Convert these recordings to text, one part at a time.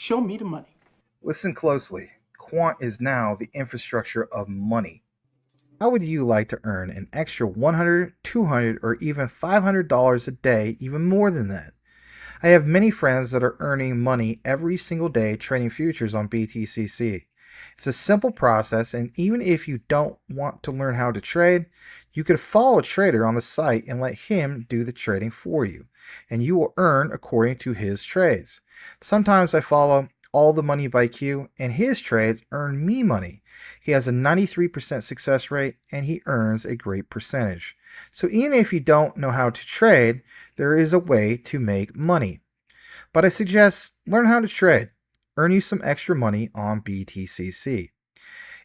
Show me the money. Listen closely. Quant is now the infrastructure of money. How would you like to earn an extra $100, $200, or even $500 a day, even more than that? I have many friends that are earning money every single day trading futures on BTCC. It's a simple process, and even if you don't want to learn how to trade, you could follow a trader on the site and let him do the trading for you, and you will earn according to his trades. Sometimes I follow All the Money by Q, and his trades earn me money. He has a 93% success rate, and he earns a great percentage. So even if you don't know how to trade, there is a way to make money. But I suggest learn how to trade. Earn you some extra money on BTCC.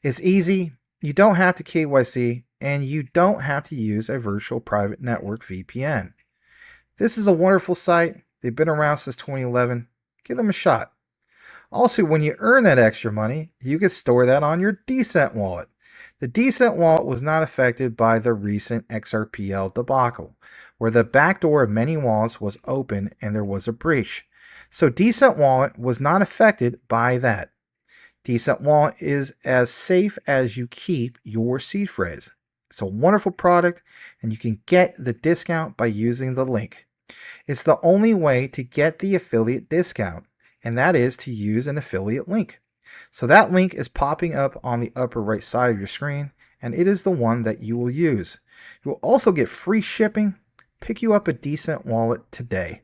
It's easy, you don't have to KYC, and you don't have to use a virtual private network VPN. This is a wonderful site. They've been around since 2011. Give them a shot. Also, when you earn that extra money, you can store that on your Decent wallet. The Decent wallet was not affected by the recent XRPL debacle, where the backdoor of many wallets was open and there was a breach. So Decent wallet was not affected by that. Decent wallet is as safe as you keep your seed phrase. It's a wonderful product, and you can get the discount by using the link. It's the only way to get the affiliate discount, and that is to use an affiliate link. So that link is popping up on the upper right side of your screen, and it is the one that you will use. You will also get free shipping. Pick you up a Decent wallet today.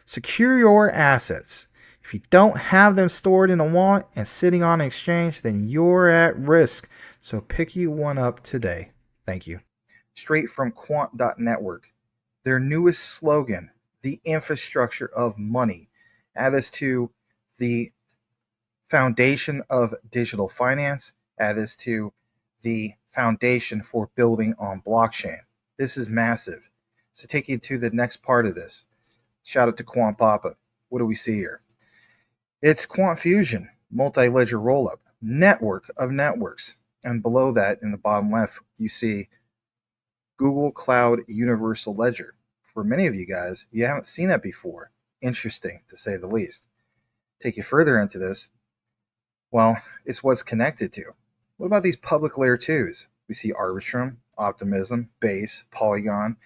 Secure your assets. If you don't have them stored in a wallet and sitting on an exchange, then you're at risk. So pick you one up today. Thank you. Straight from Quant.network. Their newest slogan, the infrastructure of money. Add this to the foundation of digital finance. Add this to the foundation for building on blockchain. This is massive. So take you to the next part of this. Shout out to Quant Papa. What do we see here? It's Quant Fusion, multi-ledger rollup, network of networks. And below that, in the bottom left, you see Google Cloud Universal Ledger. For many of you guys, you haven't seen that before. Interesting, to say the least. Take you further into this. Well, it's what's connected to. What about these public layer 2s? We see Arbitrum, Optimism, Base, Polygon,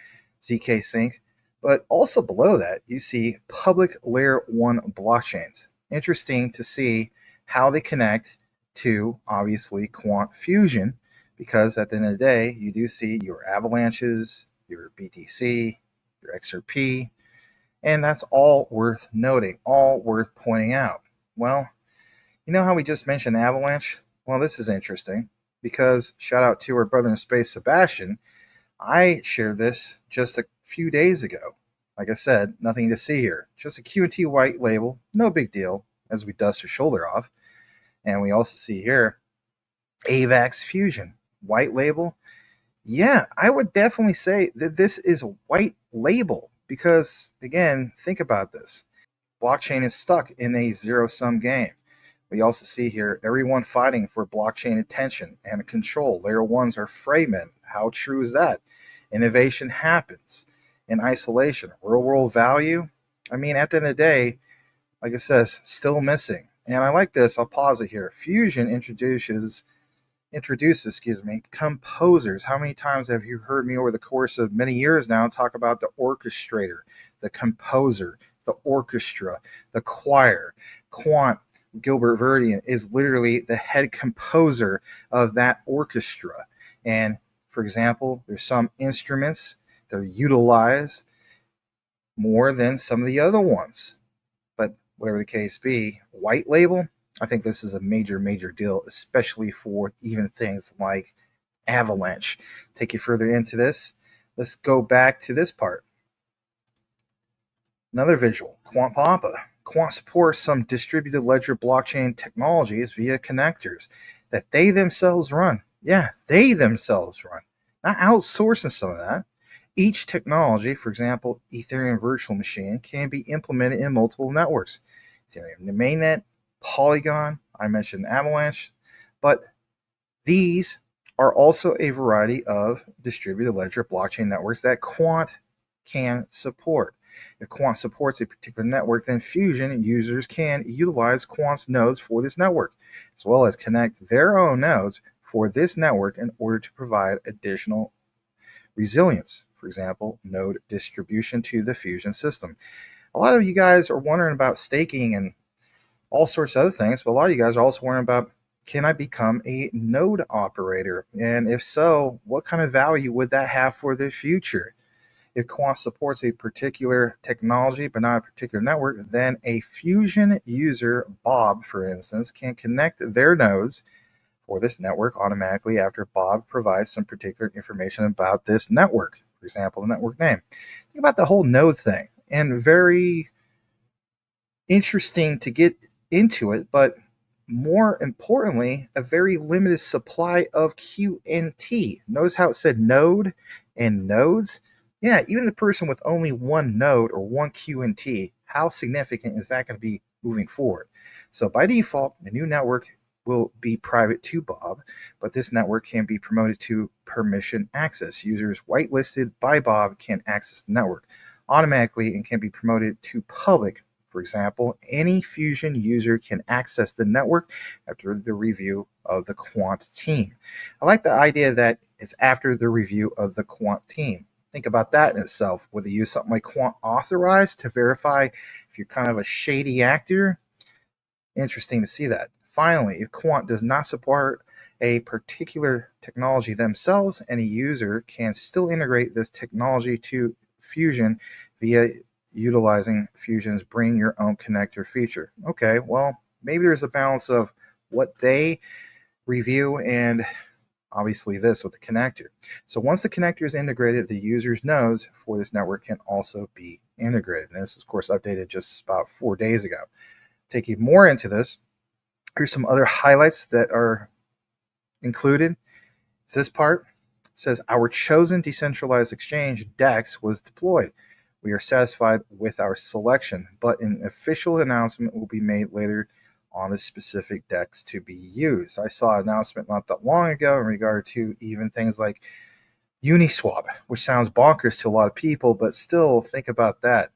ZK Sync. But also below that, you see public layer 1 blockchains. Interesting to see how they connect to, obviously, Quant Fusion, because at the end of the day, you do see your Avalanches, your BTC, your XRP, and that's all worth noting, all worth pointing out. Well, you know how we just mentioned Avalanche? Well, this is interesting because shout out to our brother in space, Sebastian. I shared this just a few days ago. Like I said, nothing to see here. Just a Q&T white label, no big deal, as we dust our shoulder off. And we also see here AVAX Fusion, white label. Yeah, I would definitely say that this is a white label because, again, think about this. Blockchain is stuck in a zero-sum game. We also see here everyone fighting for blockchain attention and control. Layer 1s are fragmented. How true is that? Innovation happens in isolation. Real world value, I mean, at the end of the day, like it says, still missing. And I like this. I'll pause it here. Fusion introduces, composers. How many times have you heard me over the course of many years now talk about the orchestrator, the composer, the orchestra, the choir? Quant Gilbert Merdian is literally the head composer of that orchestra. And for example, there's some instruments that are utilized more than some of the other ones. But whatever the case be, white label, I think this is a major, major deal, especially for even things like Avalanche. Take you further into this. Let's go back to this part. Another visual, Quant Papa. Quant supports some distributed ledger blockchain technologies via connectors that they themselves run. Yeah, they themselves run. Not outsourcing some of that. Each technology, for example, Ethereum Virtual Machine, can be implemented in multiple networks. Ethereum mainnet, Polygon, I mentioned Avalanche, but these are also a variety of distributed ledger blockchain networks that Quant can support. If Quant supports a particular network, then Fusion users can utilize Quant's nodes for this network, as well as connect their own nodes for this network in order to provide additional resilience. For example, node distribution to the Fusion system. A lot of you guys are wondering about staking and all sorts of other things, but a lot of you guys are also wondering about, can I become a node operator? And if so, what kind of value would that have for the future? If Quant supports a particular technology but not a particular network, then a Fusion user, Bob, for instance, can connect their nodes for this network automatically after Bob provides some particular information about this network. For example, the network name. Think about the whole node thing, and very interesting to get into it, but more importantly, a very limited supply of QNT. Notice how it said node and nodes? Yeah, even the person with only one node or one QNT, how significant is that going to be moving forward? So by default, the new network will be private to Bob, but this network can be promoted to permission access. Users whitelisted by Bob can access the network automatically and can be promoted to public. For example, any Fusion user can access the network after the review of the Quant team. I like the idea that it's after the review of the Quant team. Think about that in itself. Would they use something like Quant Authorized to verify if you're kind of a shady actor? Interesting to see that. Finally, if Quant does not support a particular technology themselves, any user can still integrate this technology to Fusion via utilizing Fusion's bring your own connector feature. Okay, well, maybe there's a balance of what they review and obviously this with the connector. So once the connector is integrated, the user's nodes for this network can also be integrated. And this is, of course, updated just about 4 days ago. Taking more into this, here's some other highlights that are included. It's this part. It says, our chosen decentralized exchange, DEX, was deployed. We are satisfied with our selection, but an official announcement will be made later on the specific DEX to be used. I saw an announcement not that long ago in regard to even things like Uniswap, which sounds bonkers to a lot of people, but still think about that.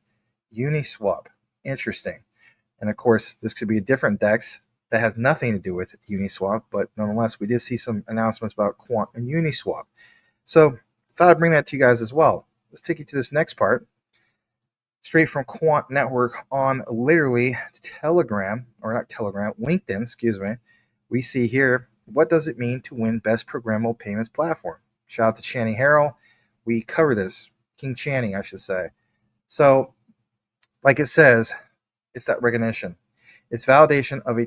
Uniswap. Interesting. And of course, this could be a different DEX that has nothing to do with Uniswap, but nonetheless, we did see some announcements about Quant and Uniswap. So thought I'd bring that to you guys as well. Let's take you to this next part. Straight from Quant Network on literally Telegram, or not Telegram, LinkedIn, excuse me. We see here, what does it mean to win Best Programmable Payments Platform? Shout out to Channing Harrell. We cover this. King Channing, I should say. So, like it says, it's that recognition. It's validation of a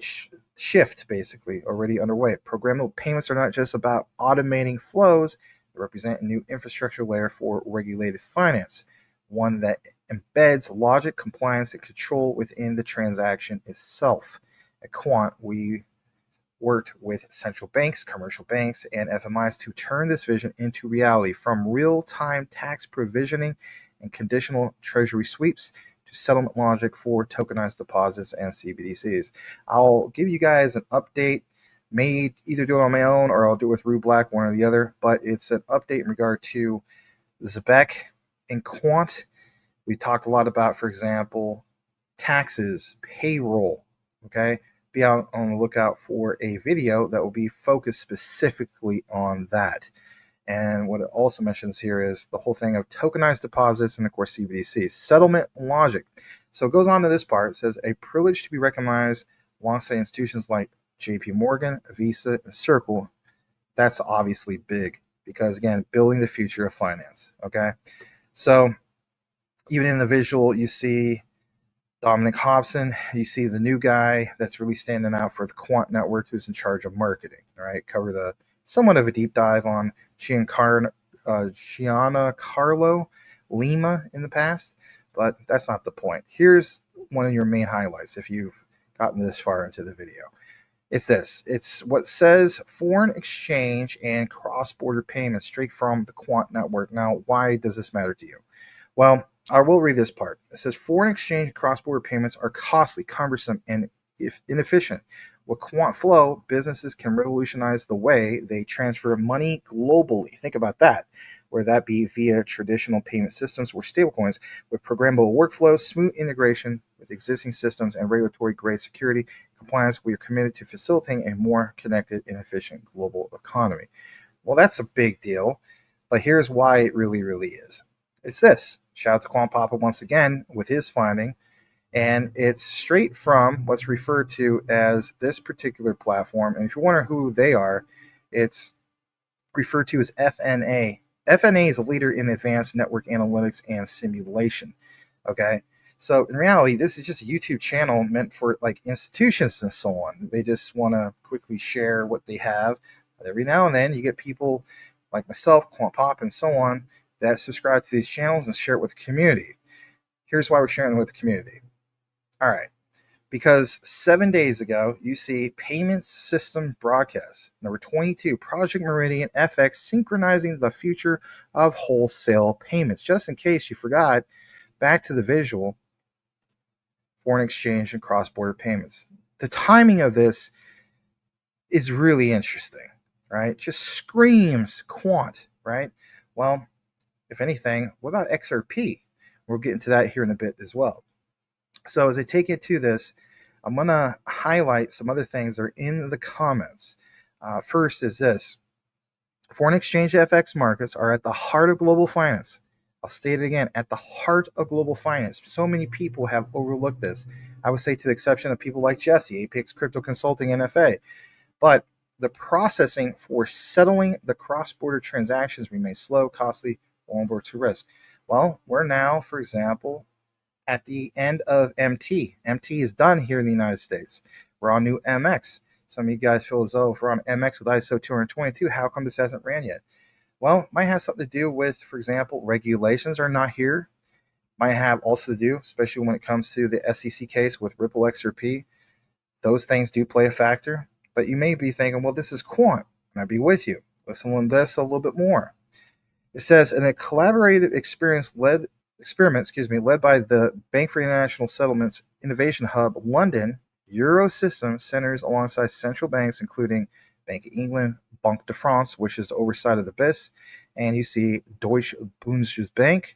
shift, basically, already underway. Programmable payments are not just about automating flows. They represent a new infrastructure layer for regulated finance, one that embeds logic, compliance, and control within the transaction itself. At Quant, we worked with central banks, commercial banks, and FMIs to turn this vision into reality, from real-time tax provisioning and conditional treasury sweeps to settlement logic for tokenized deposits and CBDCs. I'll give you guys an update. May either do it on my own or I'll do it with Rue Black, one or the other, but it's an update in regard to Zebek and Quant. We talked a lot about, for example, taxes, payroll, okay? Be on the lookout for a video that will be focused specifically on that. And what it also mentions here is the whole thing of tokenized deposits and, of course, CBDCs. Settlement logic. So it goes on to this part. It says, a privilege to be recognized alongside institutions like JP Morgan, Visa, and Circle. That's obviously big because, again, building the future of finance, okay? So even in the visual, you see Dominic Hobson, you see the new guy that's really standing out for the Quant Network who's in charge of marketing, all right? Covered somewhat of a deep dive on Giancarlo Lima in the past, but that's not the point. Here's one of your main highlights if you've gotten this far into the video. It's this. It's what says foreign exchange and cross-border payments straight from the Quant Network. Now, why does this matter to you? Well, I will read this part. It says foreign exchange and cross-border payments are costly, cumbersome, and inefficient. With Quant Flow, businesses can revolutionize the way they transfer money globally. Think about that, whether that be via traditional payment systems or stablecoins. With programmable workflows, smooth integration with existing systems, and regulatory grade security compliance, we are committed to facilitating a more connected and efficient global economy. Well, that's a big deal, but here's why it really, really is. It's this. Shout out to Quant Papa once again with his finding, and it's straight from what's referred to as this particular platform. And if you wonder who they are, it's referred to as FNA. FNA is a leader in advanced network analytics and simulation. Okay. So in reality, this is just a YouTube channel meant for like institutions and so on. They just want to quickly share what they have. But every now and then you get people like myself, Quant Pop, and so on that subscribe to these channels and share it with the community. Here's why we're sharing it with the community. All right. Because 7 days ago, you see Payments System Broadcast, number 22, Project Meridian FX, synchronizing the future of wholesale payments. Just in case you forgot, back to the visual, foreign exchange and cross-border payments. The timing of this is really interesting, right? Just screams quant, right? Well, if anything, what about XRP? We'll get into that here in a bit as well. So as I take it to this, I'm going to highlight some other things that are in the comments. First is this. Foreign exchange FX markets are at the heart of global finance. I'll state it again, at the heart of global finance. So many people have overlooked this. I would say to the exception of people like Jesse, Apex Crypto Consulting, NFA. But the processing for settling the cross-border transactions remains slow, costly, vulnerable to risk. Well, we're now, for example, at the end of MT. MT is done here in the United States. We're on new MX. Some of you guys feel as though if we're on MX with ISO 222, how come this hasn't ran yet? Well, it might have something to do with, for example, regulations are not here. Might have also to do, especially when it comes to the SEC case with Ripple XRP. Those things do play a factor. But you may be thinking, well, this is quant. And I'd be with you. Listen to this a little bit more. It says, in a collaborative experiment, led by the Bank for International Settlements Innovation Hub London, Eurosystem centers alongside central banks, including Bank of England, Banque de France, which is the oversight of the BIS, and you see Deutsche Bundesbank,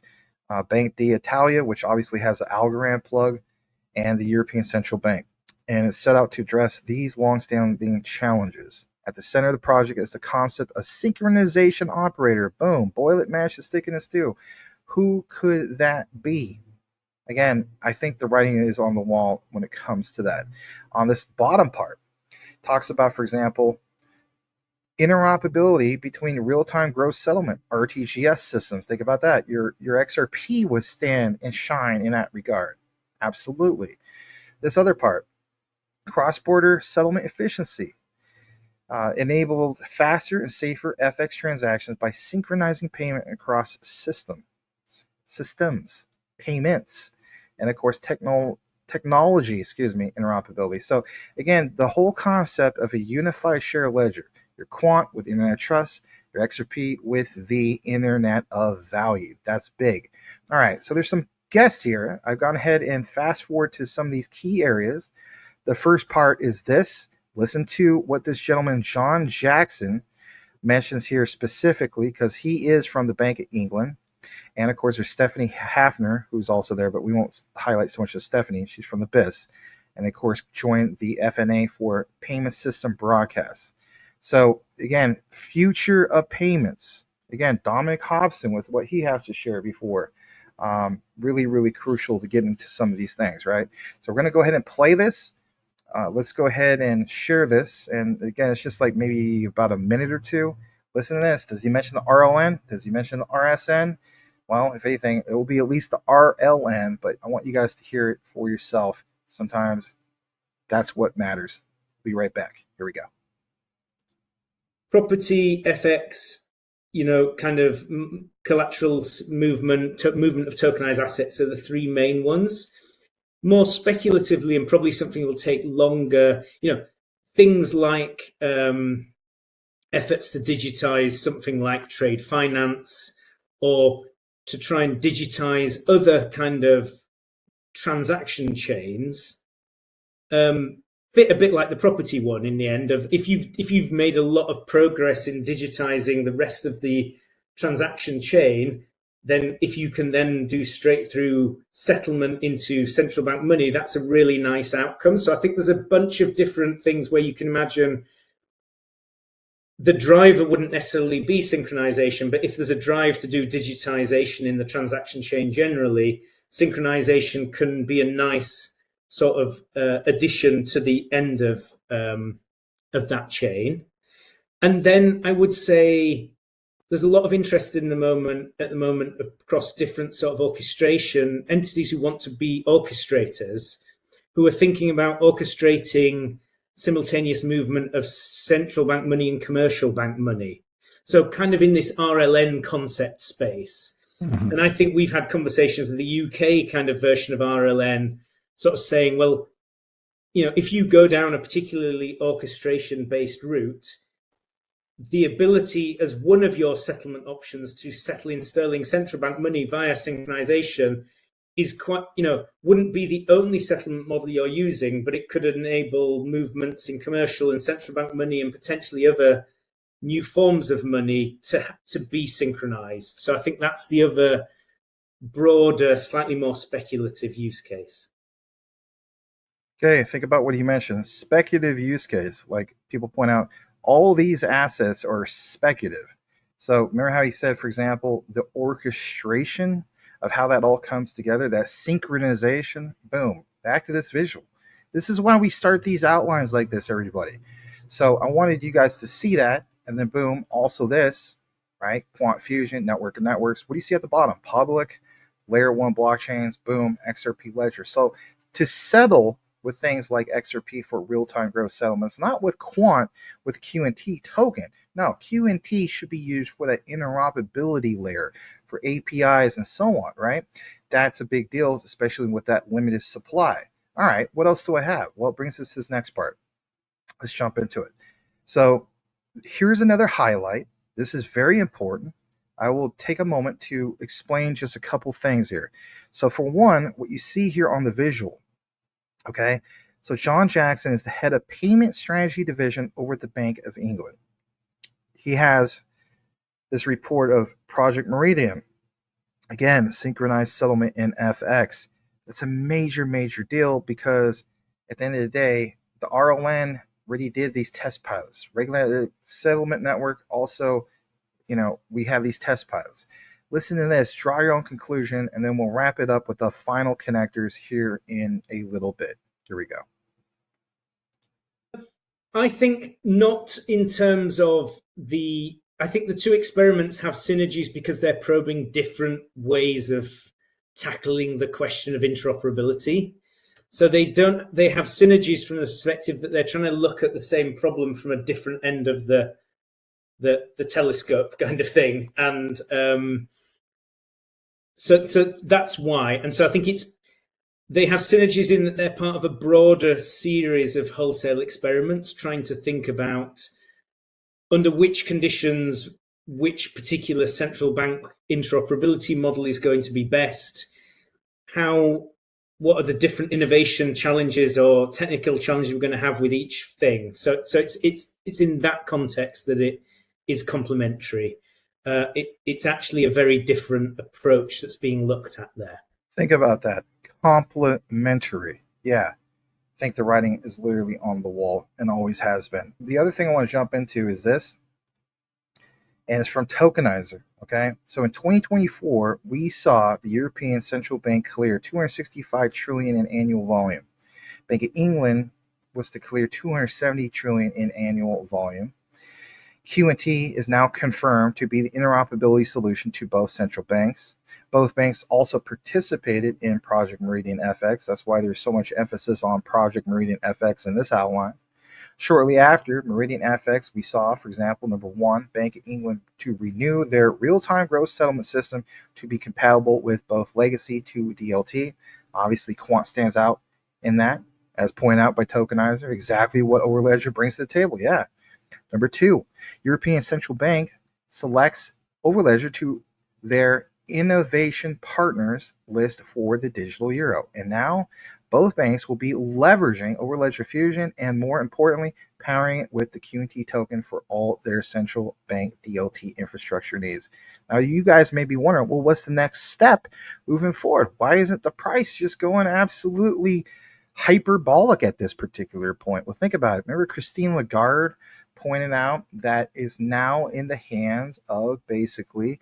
Bank d'Italia, which obviously has the Algorand plug, and the European Central Bank. And it's set out to address these long-standing challenges. At the center of the project is the concept of synchronization operator. Boom, boil it, mash it, stick in a stew. Who could that be? Again, I think the writing is on the wall when it comes to that. On this bottom part, talks about, for example, interoperability between real-time gross settlement, RTGS systems. Think about that. Your XRP would stand and shine in that regard. Absolutely. This other part, cross-border settlement efficiency. Enabled faster and safer FX transactions by synchronizing payment across systems, payments, and of course technology, interoperability. So again, the whole concept of a unified share ledger, your quant with internet trust, your XRP with the internet of value. That's big. All right, so there's some guests here. I've gone ahead and fast forward to some of these key areas. The first part is this. Listen to what this gentleman, John Jackson, mentions here specifically, because he is from the Bank of England. And of course, there's Stephanie Hafner, who's also there, but we won't highlight so much of Stephanie. She's from the BIS. And of course, joined the FNA for Payment System Broadcasts. So again, future of payments. Again, Dominic Hobson with what he has to share before. Really, really crucial to get into some of these things, right? So we're going to go ahead and play this. Let's go ahead and share this. And again, it's just like maybe about a minute or two. Listen to this. Does he mention the RLN? Does he mention the RSN? Well, if anything, it will be at least the RLN, but I want you guys to hear it for yourself. Sometimes that's what matters. Be right back. Here we go. Property, FX, kind of collateral movement of tokenized assets are the three main ones. More speculatively, and probably something will take longer, things like efforts to digitize something like trade finance, or to try and digitize other kind of transaction chains. fit a bit like the property one in the end of if you've made a lot of progress in digitizing the rest of the transaction chain, then if you can then do straight through settlement into central bank money, that's a really nice outcome. So I think there's a bunch of different things where you can imagine the driver wouldn't necessarily be synchronization, but if there's a drive to do digitization in the transaction chain generally, synchronization can be a nice sort of addition to the end of that chain. And then I would say there's a lot of interest at the moment across different sort of orchestration entities who want to be orchestrators, who are thinking about orchestrating simultaneous movement of central bank money and commercial bank money. So kind of in this RLN concept space. And I think we've had conversations with the UK kind of version of RLN, sort of saying, well, if you go down a particularly orchestration-based route, the ability as one of your settlement options to settle in sterling central bank money via synchronization is quite, wouldn't be the only settlement model you're using, but it could enable movements in commercial and central bank money and potentially other new forms of money to be synchronized. So I think that's the other broader, slightly more speculative use case. Okay, think about what he mentioned. Speculative use case. Like people point out, all these assets are speculative. So remember how he said, for example, the orchestration of how that all comes together, that synchronization, boom, back to this visual. This is why we start these outlines like this, everybody. So I wanted you guys to see that, and then boom, also this, right? Quant Fusion, network of networks. What do you see at the bottom? Public, layer 1 blockchains, boom, XRP ledger. So to settle with things like XRP for real-time gross settlements, not with Quant, with QNT token. No, QNT should be used for that interoperability layer, for APIs and so on, right? That's a big deal, especially with that limited supply. All right, what else do I have? Well, it brings us to this next part. Let's jump into it. So here's another highlight. This is very important. I will take a moment to explain just a couple things here. So for one, what you see here on the visual, okay, so John Jackson is the head of payment strategy division over at the Bank of England. He has this report of Project Meridian. Again, synchronized settlement in FX. That's a major, major deal because at the end of the day, the RLN already did these test pilots. Regulated settlement network also, we have these test pilots. Listen to this, draw your own conclusion, and then we'll wrap it up with the final connectors here in a little bit. Here we go. I think not in terms of I think the two experiments have synergies because they're probing different ways of tackling the question of interoperability. So they have synergies from the perspective that they're trying to look at the same problem from a different end of the telescope kind of thing. And so that's why. And so I think they have synergies in that they're part of a broader series of wholesale experiments trying to think about under which conditions which particular central bank interoperability model is going to be best, what are the different innovation challenges or technical challenges we're going to have with each thing. So it's in that context that it is complementary. It's actually a very different approach that's being looked at there. Think about that. Complementary. Yeah. I think the writing is literally on the wall and always has been. The other thing I want to jump into is this, and it's from Tokenizer. Okay. So in 2024, we saw the European Central Bank clear 265 trillion in annual volume. Bank of England was to clear 270 trillion in annual volume. QNT is now confirmed to be the interoperability solution to both central banks. Both banks also participated in Project Meridian FX. That's why there's so much emphasis on Project Meridian FX in this outline. Shortly after Meridian FX, we saw, for example, number one, Bank of England to renew their real-time gross settlement system to be compatible with both legacy to DLT. Obviously, Quant stands out in that, as pointed out by Tokenizer, exactly what Overledger brings to the table. Yeah. Number two, European Central Bank selects Overledger to their innovation partners list for the digital euro. And now both banks will be leveraging Overledger Fusion and, more importantly, powering it with the QNT token for all their central bank DLT infrastructure needs. Now, you guys may be wondering, well, what's the next step moving forward? Why isn't the price just going absolutely hyperbolic at this particular point? Well, think about it. Remember Christine Lagarde pointed out that is now in the hands of basically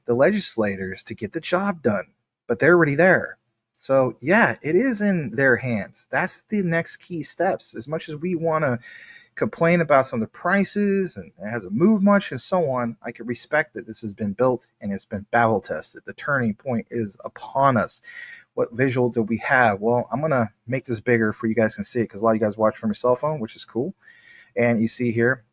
the legislators to get the job done, but they're already there. So yeah, it is in their hands. That's the next key steps. As much as we want to complain about some of the prices and it hasn't moved much and so on, I can respect that this has been built and it's been battle tested. The turning point is upon us. What visual do we have? Well, I'm going to make this bigger for you guys can see it, because a lot of you guys watch from your cell phone, which is cool. And you see here,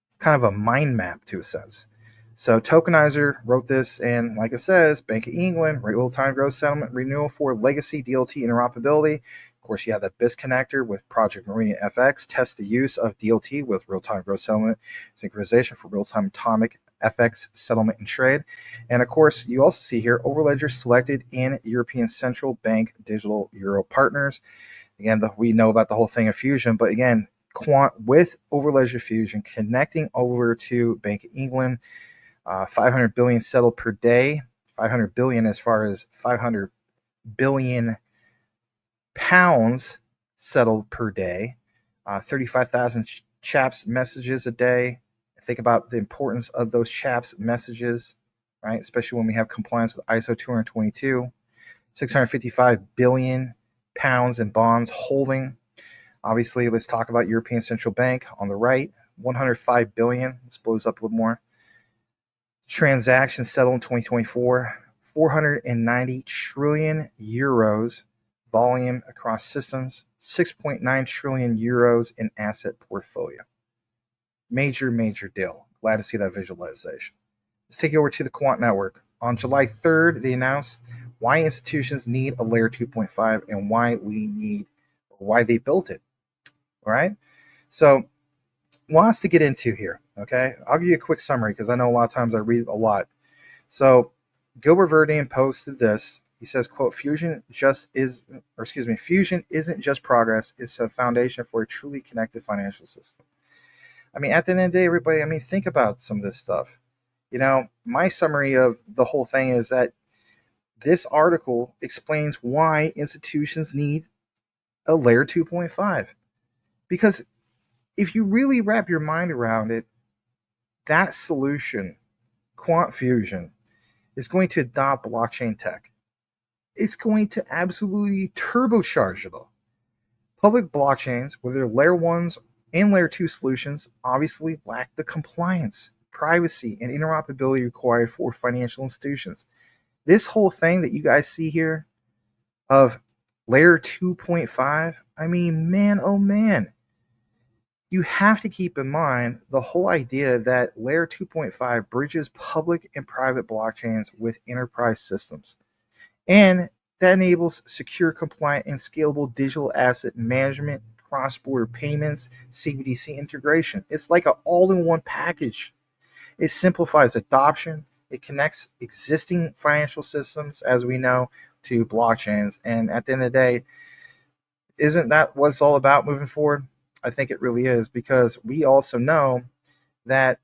it's kind of a mind map to a sense. So Tokenizer wrote this, and like it says, Bank of England, real-time gross settlement renewal for legacy DLT interoperability. Of course, you have the BIS connector with Project Meridian FX. Test the use of DLT with real-time gross settlement synchronization for real-time atomic FX settlement and trade. And of course, you also see here Overledger selected in European Central Bank digital euro partners. Again, we know about the whole thing of Fusion, but again, Quant with Overledger Fusion connecting over to Bank of England. 500 billion settled per day. 500 billion as far as 500 billion pounds settled per day. 35,000 chaps messages a day. Think about the importance of those chaps messages, right? Especially when we have compliance with ISO 222. 655 billion pounds in bonds holding. Obviously, let's talk about European Central Bank on the right. 105 billion. Let's blow this up a little more. Transactions settled in 2024, 490 trillion euros volume across systems, 6.9 trillion euros in asset portfolio. Major deal. Glad to see that visualization. Let's take you over to the Quant Network. On July 3rd, they announced why institutions need a layer 2.5 and why they built it. All right. So lots to get into here. Okay, I'll give you a quick summary because I know a lot of times I read a lot. So Gilbert Verdian posted this. He says, quote, Fusion isn't just progress, it's a foundation for a truly connected financial system. I mean, at the end of the day, everybody, think about some of this stuff. My summary of the whole thing is that this article explains why institutions need a layer 2.5. Because if you really wrap your mind around it, that solution, Quant Fusion, is going to adopt blockchain tech. It's going to absolutely turbocharge it all. Public blockchains, whether layer 1s and layer 2 solutions, obviously lack the compliance, privacy, and interoperability required for financial institutions. This whole thing that you guys see here of layer 2.5, man, oh man. You have to keep in mind the whole idea that layer 2.5 bridges public and private blockchains with enterprise systems. And that enables secure, compliant, and scalable digital asset management, cross-border payments, CBDC integration. It's like an all-in-one package. It simplifies adoption. It connects existing financial systems, as we know, to blockchains. And at the end of the day, isn't that what it's all about moving forward? I think it really is, because we also know that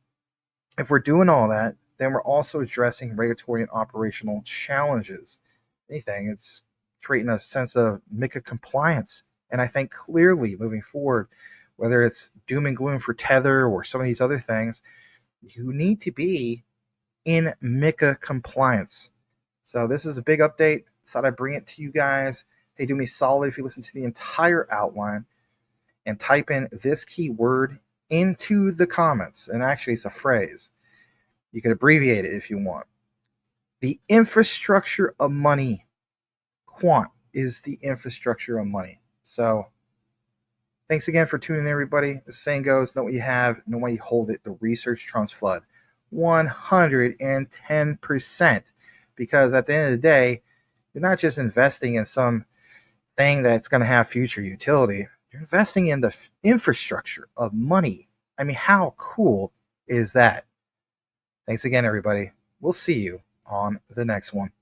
if we're doing all that, then we're also addressing regulatory and operational challenges. Anything, it's creating a sense of MiCA compliance. And I think clearly moving forward, whether it's doom and gloom for Tether or some of these other things, you need to be in MiCA compliance. So this is a big update. Thought I'd bring it to you guys. Hey, do me a solid if you listen to the entire outline and type in this keyword into the comments. And actually, it's a phrase. You can abbreviate it if you want. The infrastructure of money. Quant is the infrastructure of money. So thanks again for tuning in, everybody. The saying goes, know what you have, know why you hold it. The research trumps flood. 110%. Because at the end of the day, you're not just investing in some thing that's going to have future utility. You're investing in the infrastructure of money. How cool is that? Thanks again, everybody. We'll see you on the next one.